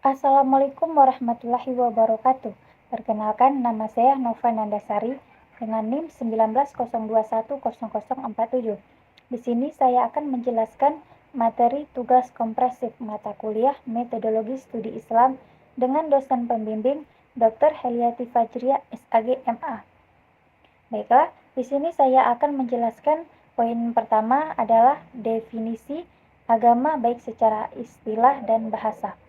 Assalamualaikum warahmatullahi wabarakatuh. Perkenalkan, nama saya Nova Nandasari dengan NIM 1902100047. Di sini saya akan menjelaskan materi tugas komprehensif mata kuliah Metodologi Studi Islam dengan dosen pembimbing Dr. Heliati Fajria, SAG, MA. Baiklah, di sini saya akan menjelaskan poin pertama adalah definisi agama baik secara istilah dan bahasa.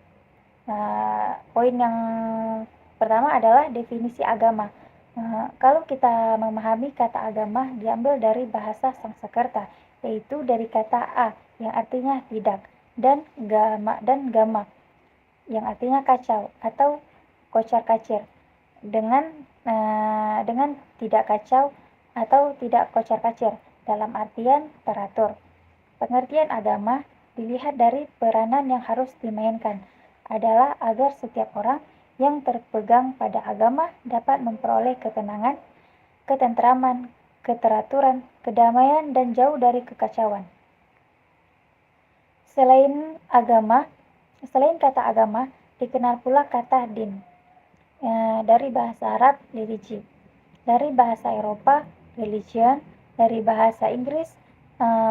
Poin yang pertama adalah definisi agama. Kalau kita memahami kata agama diambil dari bahasa Sanskerta, yaitu dari kata a yang artinya tidak dan gama yang artinya kacau atau kocar-kacir. Dengan tidak kacau atau tidak kocar-kacir dalam artian teratur. Pengertian agama dilihat dari peranan yang harus dimainkan adalah agar setiap orang yang terpegang pada agama dapat memperoleh ketenangan, ketentraman, keteraturan, kedamaian, dan jauh dari kekacauan. Selain kata agama, dikenal pula kata din, dari bahasa Arab religi, dari bahasa Eropa religion, dari bahasa Inggris,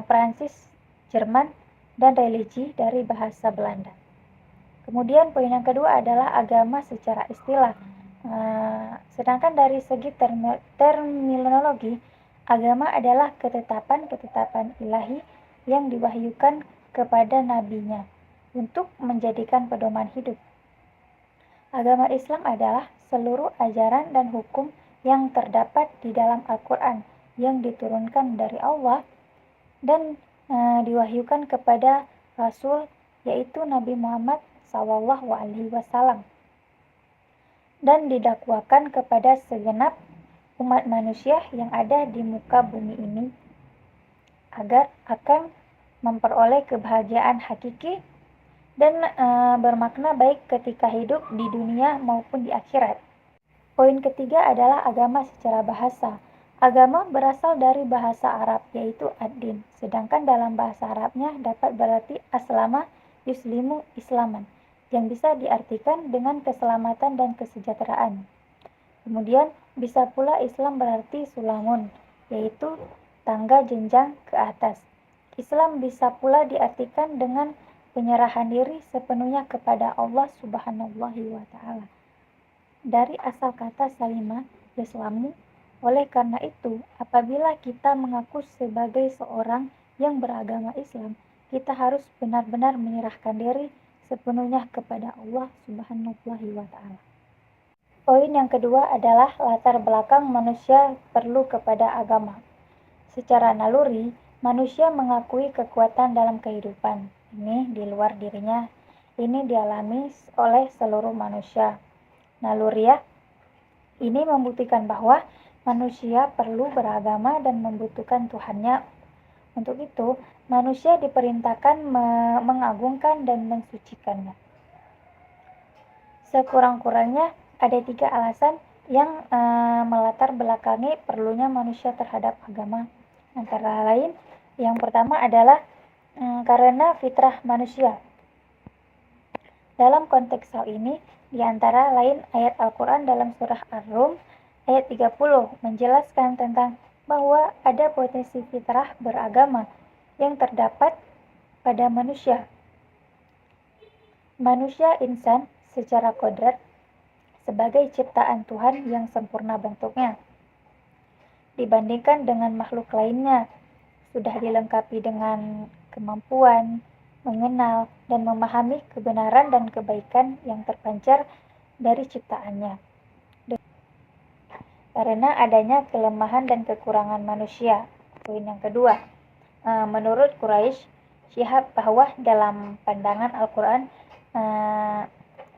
Prancis, Jerman, dan religi dari bahasa Belanda. Kemudian poin yang kedua adalah agama secara istilah. Sedangkan dari segi terminologi, agama adalah ketetapan-ketetapan ilahi yang diwahyukan kepada nabinya untuk menjadikan pedoman hidup. Agama Islam adalah seluruh ajaran dan hukum yang terdapat di dalam Al-Quran yang diturunkan dari Allah dan diwahyukan kepada Rasul, yaitu Nabi Muhammad SAW, dan didakwakan kepada segenap umat manusia yang ada di muka bumi ini agar akan memperoleh kebahagiaan hakiki dan bermakna baik ketika hidup di dunia maupun di akhirat. Poin ketiga adalah agama secara bahasa. Agama berasal dari bahasa Arab, yaitu ad-din, sedangkan dalam bahasa Arabnya dapat berarti aslama, yuslimu, islaman, yang bisa diartikan dengan keselamatan dan kesejahteraan. Kemudian bisa pula Islam berarti sulamun, yaitu tangga jenjang ke atas. Islam bisa pula diartikan dengan penyerahan diri sepenuhnya kepada Allah Subhanahu wa Ta'ala. Dari asal kata salima, yaslamu. Oleh karena itu, apabila kita mengaku sebagai seorang yang beragama Islam, kita harus benar-benar menyerahkan diri sepenuhnya kepada Allah Subhanahu wa Ta'ala. Poin yang kedua adalah latar belakang manusia perlu kepada agama. Secara naluri, manusia mengakui kekuatan dalam kehidupan. Ini di luar dirinya. Ini dialami oleh seluruh manusia. Naluriah ini membuktikan bahwa manusia perlu beragama dan membutuhkan Tuhannya. Untuk itu, manusia diperintahkan mengagungkan dan mensucikannya. Sekurang-kurangnya ada 3 alasan yang melatar belakangi perlunya manusia terhadap agama. Antara lain, yang pertama adalah karena fitrah manusia. Dalam konteks hal ini, di antara lain ayat Al-Quran dalam surah Ar-Rum ayat 30 menjelaskan tentang bahwa ada potensi fitrah beragama yang terdapat pada manusia. Manusia insan secara kodrat sebagai ciptaan Tuhan yang sempurna bentuknya. Dibandingkan dengan makhluk lainnya, sudah dilengkapi dengan kemampuan, mengenal, dan memahami kebenaran dan kebaikan yang terpancar dari ciptaannya. Karena adanya kelemahan dan kekurangan manusia. Poin yang kedua, menurut Quraisy, syihab bahwa dalam pandangan Al-Quran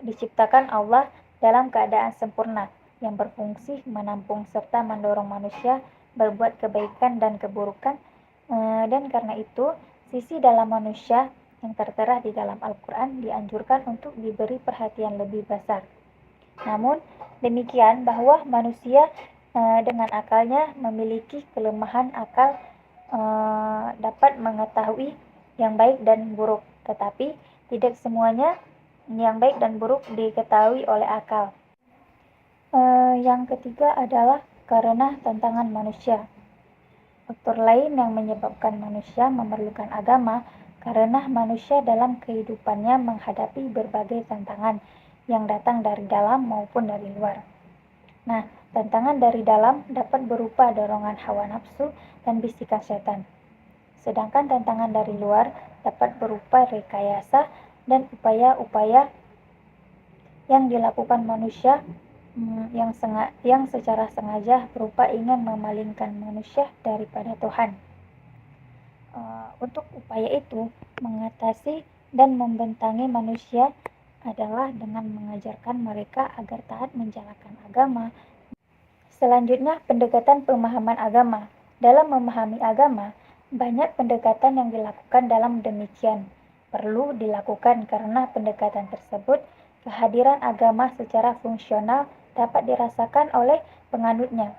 diciptakan Allah dalam keadaan sempurna yang berfungsi menampung serta mendorong manusia berbuat kebaikan dan keburukan, dan karena itu sisi dalam manusia yang tertera di dalam Al-Quran dianjurkan untuk diberi perhatian lebih besar. Namun demikian bahwa manusia dengan akalnya memiliki kelemahan akal dapat mengetahui yang baik dan buruk, tetapi tidak semuanya yang baik dan buruk diketahui oleh akal. Yang ketiga adalah karena tantangan manusia. Faktor lain yang menyebabkan manusia memerlukan agama karena manusia dalam kehidupannya menghadapi berbagai tantangan yang datang dari dalam maupun dari luar. Nah, tantangan dari dalam dapat berupa dorongan hawa nafsu dan bisikan setan. Sedangkan tantangan dari luar dapat berupa rekayasa dan upaya-upaya yang dilakukan manusia yang secara sengaja berupa ingin memalingkan manusia daripada Tuhan. Untuk upaya itu, mengatasi dan membentangi manusia adalah dengan mengajarkan mereka agar taat menjalankan agama. Selanjutnya, pendekatan pemahaman agama. Dalam memahami agama, banyak pendekatan yang dilakukan dalam demikian. Perlu dilakukan karena pendekatan tersebut, kehadiran agama secara fungsional dapat dirasakan oleh penganutnya.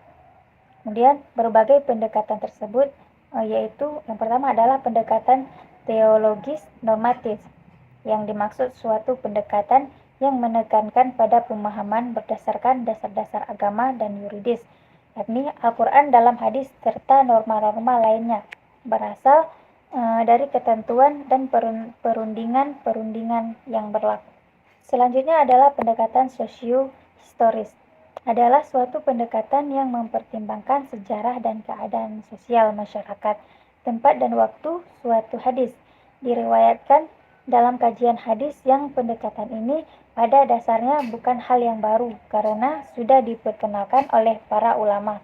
Kemudian, berbagai pendekatan tersebut, yaitu yang pertama adalah pendekatan teologis normatif, yang dimaksud suatu pendekatan yang menekankan pada pemahaman berdasarkan dasar-dasar agama dan yuridis, yakni Al-Quran dalam hadis serta norma-norma lainnya, berasal dari ketentuan dan perundingan-perundingan yang berlaku. Selanjutnya adalah pendekatan sosio-historis. Adalah suatu pendekatan yang mempertimbangkan sejarah dan keadaan sosial masyarakat, tempat dan waktu suatu hadis. Diriwayatkan dalam kajian hadis yang pendekatan ini pada dasarnya bukan hal yang baru karena sudah diperkenalkan oleh para ulama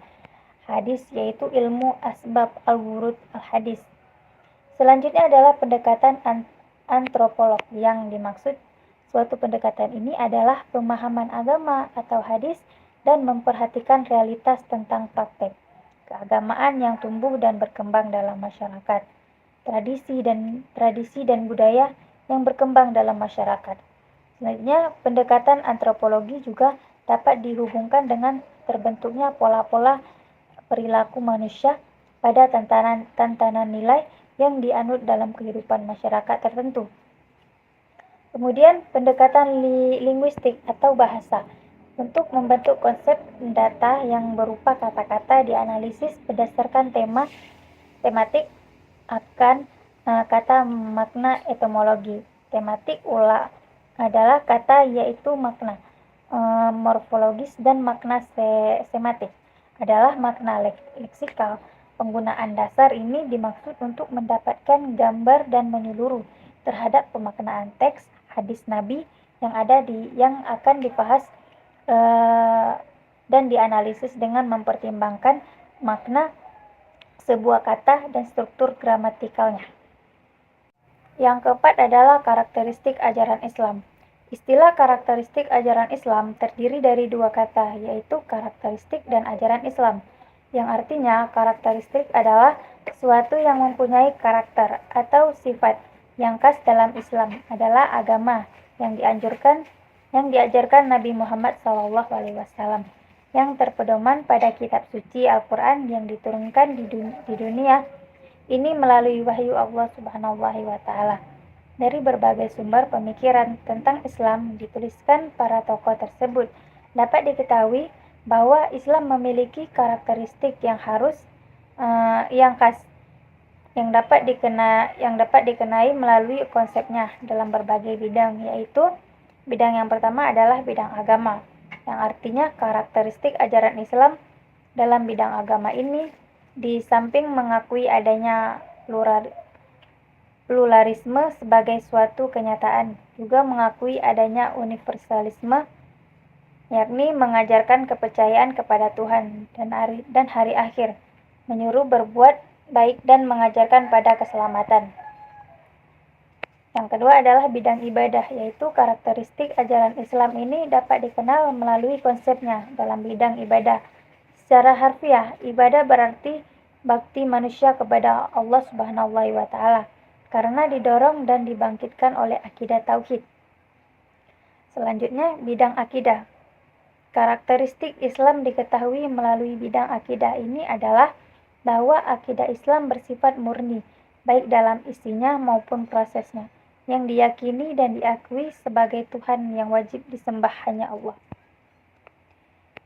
hadis, yaitu ilmu asbab al-wurud al-hadis. Selanjutnya adalah pendekatan antropolog, yang dimaksud suatu pendekatan ini adalah pemahaman agama atau hadis dan memperhatikan realitas tentang praktek keagamaan yang tumbuh dan berkembang dalam masyarakat, tradisi dan budaya yang berkembang dalam masyarakat. Selanjutnya, pendekatan antropologi juga dapat dihubungkan dengan terbentuknya pola-pola perilaku manusia pada tantangan nilai yang dianut dalam kehidupan masyarakat tertentu. Kemudian, pendekatan linguistik atau bahasa untuk membentuk konsep data yang berupa kata-kata dianalisis berdasarkan tematik akan kata makna etimologi. Tematik adalah kata, yaitu makna morfologis, dan makna sematik adalah makna leksikal. Penggunaan dasar ini dimaksud untuk mendapatkan gambar dan menyeluruh terhadap pemaknaan teks hadis Nabi yang akan dibahas dan dianalisis dengan mempertimbangkan makna sebuah kata dan struktur gramatikalnya. Yang keempat adalah karakteristik ajaran Islam. Istilah karakteristik ajaran Islam terdiri dari dua kata, yaitu karakteristik dan ajaran Islam, yang artinya karakteristik adalah sesuatu yang mempunyai karakter atau sifat yang khas dalam Islam adalah agama yang diajarkan Nabi Muhammad SAW, yang terpedoman pada kitab suci Al-Quran yang diturunkan di dunia ini melalui wahyu Allah Subhanahu wa Ta'ala. Dari berbagai sumber pemikiran tentang Islam dituliskan para tokoh tersebut, dapat diketahui bahwa Islam memiliki karakteristik yang khas yang dapat dikenai melalui konsepnya dalam berbagai bidang, yaitu bidang yang pertama adalah bidang agama, yang artinya karakteristik ajaran Islam dalam bidang agama ini di samping mengakui adanya pluralisme sebagai suatu kenyataan, juga mengakui adanya universalisme, yakni mengajarkan kepercayaan kepada Tuhan dan hari akhir, menyuruh berbuat baik dan mengajarkan pada keselamatan. Yang kedua adalah bidang ibadah, yaitu karakteristik ajaran Islam ini dapat dikenal melalui konsepnya dalam bidang ibadah. Secara harfiah, ibadah berarti bakti manusia kepada Allah Subhanahu wa Ta'ala karena didorong dan dibangkitkan oleh akidah tauhid. Selanjutnya, bidang akidah. Karakteristik Islam diketahui melalui bidang akidah ini adalah bahwa akidah Islam bersifat murni, baik dalam isinya maupun prosesnya, yang diyakini dan diakui sebagai Tuhan yang wajib disembah hanya Allah.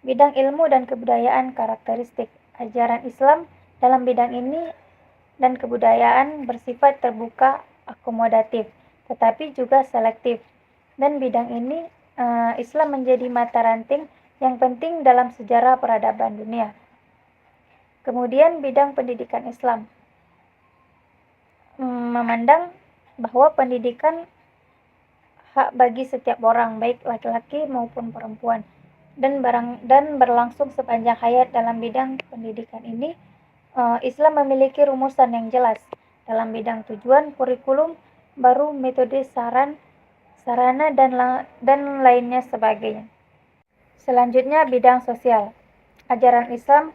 Bidang ilmu dan kebudayaan karakteristik ajaran Islam dalam bidang ini dan kebudayaan bersifat terbuka, akomodatif, tetapi juga selektif. Dan bidang ini Islam menjadi mata ranting yang penting dalam sejarah peradaban dunia. Kemudian bidang pendidikan Islam memandang bahwa pendidikan hak bagi setiap orang, baik laki-laki maupun perempuan, dan berlangsung sepanjang hayat. Dalam bidang pendidikan ini Islam memiliki rumusan yang jelas dalam bidang tujuan, kurikulum, baru metode, sarana dan lainnya sebagainya. Selanjutnya bidang sosial. Ajaran Islam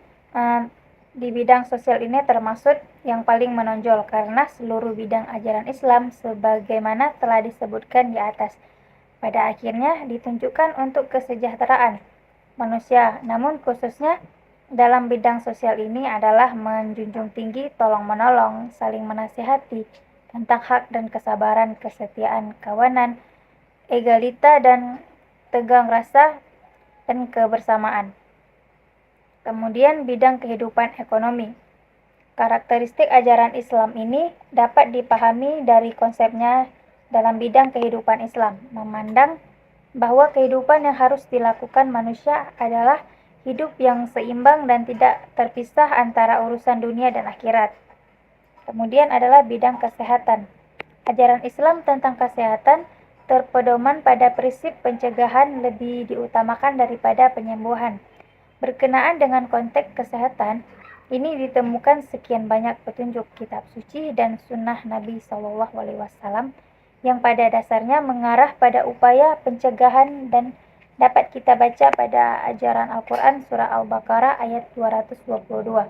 di bidang sosial ini termasuk yang paling menonjol karena seluruh bidang ajaran Islam sebagaimana telah disebutkan di atas pada akhirnya ditunjukkan untuk kesejahteraan manusia, namun khususnya dalam bidang sosial ini adalah menjunjung tinggi tolong-menolong, saling menasihati tentang hak dan kesabaran, kesetiaan, kawanan, egalita dan tegang rasa dan kebersamaan. Kemudian bidang kehidupan ekonomi. Karakteristik ajaran Islam ini dapat dipahami dari konsepnya dalam bidang kehidupan Islam, memandang bahwa kehidupan yang harus dilakukan manusia adalah hidup yang seimbang dan tidak terpisah antara urusan dunia dan akhirat. Kemudian adalah bidang kesehatan. Ajaran Islam tentang kesehatan terpedoman pada prinsip pencegahan lebih diutamakan daripada penyembuhan. Berkenaan dengan konteks kesehatan, ini ditemukan sekian banyak petunjuk kitab suci dan sunnah Nabi SAW yang pada dasarnya mengarah pada upaya pencegahan dan dapat kita baca pada ajaran Al-Quran surah Al-Baqarah ayat 222.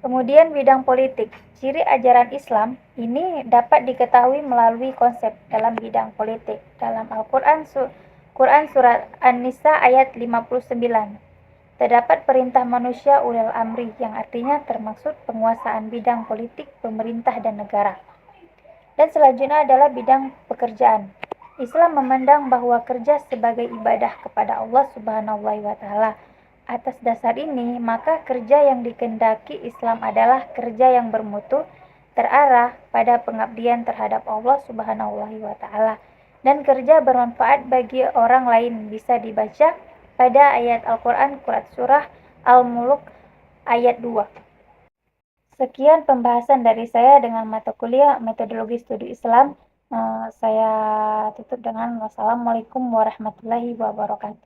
Kemudian bidang politik. Ciri ajaran Islam ini dapat diketahui melalui konsep dalam bidang politik. Dalam Al-Quran surat An-Nisa ayat 59. Terdapat perintah manusia ulil amri yang artinya termaksud penguasaan bidang politik, pemerintah dan negara. Dan selanjutnya adalah bidang pekerjaan. Islam memandang bahwa kerja sebagai ibadah kepada Allah Subhanahu wa Ta'ala. Atas dasar ini, maka kerja yang dikehendaki Islam adalah kerja yang bermutu, terarah pada pengabdian terhadap Allah Subhanahu wa Ta'ala, dan kerja bermanfaat bagi orang lain. Bisa dibaca pada ayat Al-Quran surah Al-Mulk ayat 2. Sekian pembahasan dari saya dengan mata kuliah Metodologi Studi Islam. Saya tutup dengan wassalamualaikum warahmatullahi wabarakatuh.